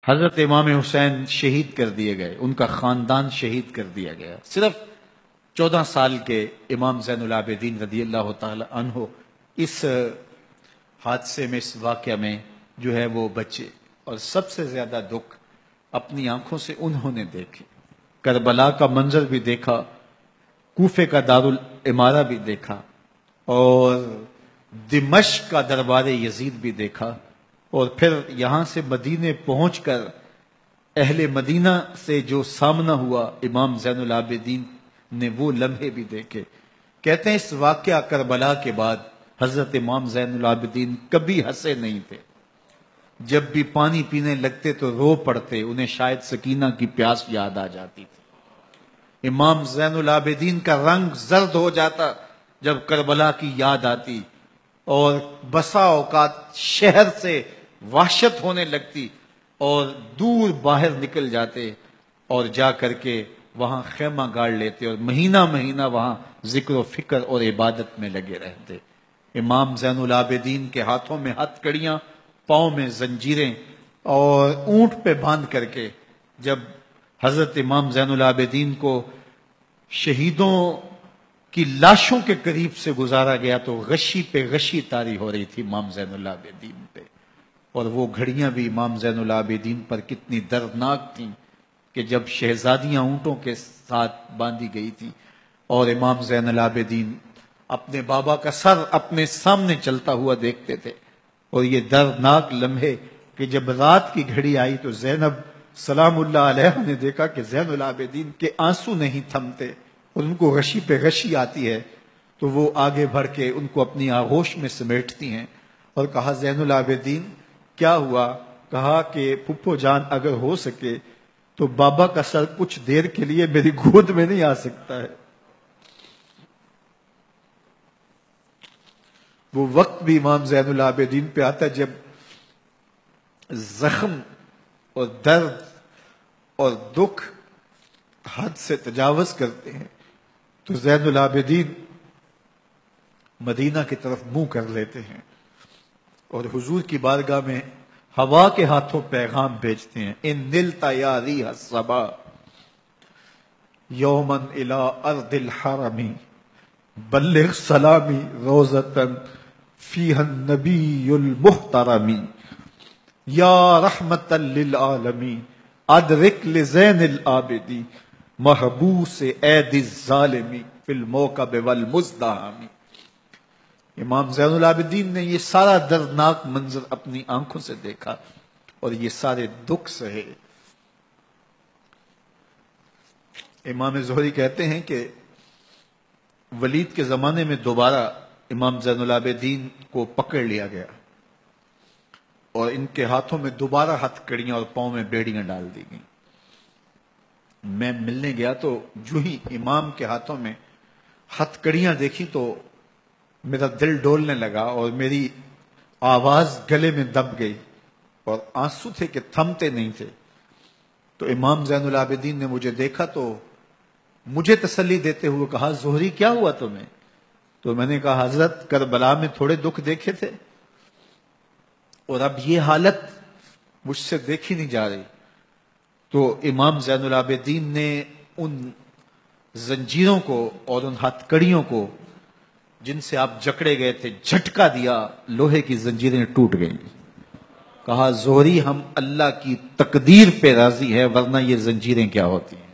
حضرت امام حسین شہید کر دیے گئے، ان کا خاندان شہید کر دیا گیا. صرف 14 سال کے امام زین العابدین رضی اللہ تعالی عنہ اس حادثے میں، اس واقعہ میں جو ہے وہ بچے. اور سب سے زیادہ دکھ اپنی آنکھوں سے انہوں نے دیکھے. کربلا کا منظر بھی دیکھا، کوفے کا دارالعمارہ بھی دیکھا، اور دمشق کا دربار یزید بھی دیکھا، اور پھر یہاں سے مدینے پہنچ کر اہل مدینہ سے جو سامنا ہوا امام زین العابدین نے وہ لمحے بھی دیکھے. کہتے ہیں اس واقعہ کربلا کے بعد حضرت امام زین العابدین کبھی ہنسے نہیں تھے. جب بھی پانی پینے لگتے تو رو پڑتے، انہیں شاید سکینہ کی پیاس یاد آ جاتی تھی. امام زین العابدین کا رنگ زرد ہو جاتا جب کربلا کی یاد آتی، اور بسا اوقات شہر سے وحشت ہونے لگتی اور دور باہر نکل جاتے اور جا کر کے وہاں خیمہ گاڑ لیتے اور مہینہ مہینہ وہاں ذکر و فکر اور عبادت میں لگے رہتے. امام زین العابدین کے ہاتھوں میں ہتھ کڑیاں، پاؤں میں زنجیریں، اور اونٹ پہ باندھ کر کے جب حضرت امام زین العابدین کو شہیدوں کی لاشوں کے قریب سے گزارا گیا تو غشی پہ غشی طاری ہو رہی تھی امام زین العابدین پہ. اور وہ گھڑیاں بھی امام زین العابدین پر کتنی دردناک تھیں کہ جب شہزادیاں اونٹوں کے ساتھ باندھی گئی تھی اور امام زین العابدین اپنے بابا کا سر اپنے سامنے چلتا ہوا دیکھتے تھے. اور یہ دردناک لمحے کہ جب رات کی گھڑی آئی تو زینب سلام اللہ علیہ نے دیکھا کہ زین العابدین کے آنسو نہیں تھمتے اور ان کو غشی پہ غشی آتی ہے، تو وہ آگے بڑھ کے ان کو اپنی آغوش میں سمیٹتی ہیں اور کہا زین العابدین کیا ہوا؟ کہا کہ پھپھو جان اگر ہو سکے تو بابا کا سر کچھ دیر کے لیے میری گود میں نہیں آ سکتا ہے. وہ وقت بھی امام زین العابدین پہ آتا ہے جب زخم اور درد اور دکھ حد سے تجاوز کرتے ہیں تو زین العابدین مدینہ کی طرف منہ کر لیتے ہیں اور حضور کی بارگاہ میں ہوا کے ہاتھوں پیغام بھیجتے ہیں. ان نلتا یا ریح الصبا یومن الی ارض الحرم بلغ سلامی روزتن فیہا النبی المحترم یا رحمتا للعالمین ادرک لزین العابدین محبوس عید الظالمی فی الموکب والمزدحم. امام زین العابدین نے یہ سارا دردناک منظر اپنی آنکھوں سے دیکھا اور یہ سارے دکھ سہے. امام زہری کہتے ہیں کہ ولید کے زمانے میں دوبارہ امام زین العابدین کو پکڑ لیا گیا اور ان کے ہاتھوں میں دوبارہ ہتھ کڑیاں اور پاؤں میں بیڑیاں ڈال دی گئیں. میں ملنے گیا تو جو ہی امام کے ہاتھوں میں ہتھ کڑیاں دیکھی تو میرا دل ڈولنے لگا اور میری آواز گلے میں دب گئی اور آنسو تھے کہ تھمتے نہیں تھے. تو امام زین العابدین نے مجھے دیکھا تو مجھے تسلی دیتے ہوئے کہا زہری کیا ہوا تمہیں؟ تو میں نے کہا حضرت کربلا میں تھوڑے دکھ دیکھے تھے اور اب یہ حالت مجھ سے دیکھی نہیں جا رہی. تو امام زین العابدین نے ان زنجیروں کو اور ان ہتھ کڑیوں کو جن سے آپ جکڑے گئے تھے جھٹکا دیا، لوہے کی زنجیریں ٹوٹ گئیں. کہا زہری ہم اللہ کی تقدیر پہ راضی ہے ورنہ یہ زنجیریں کیا ہوتی ہیں.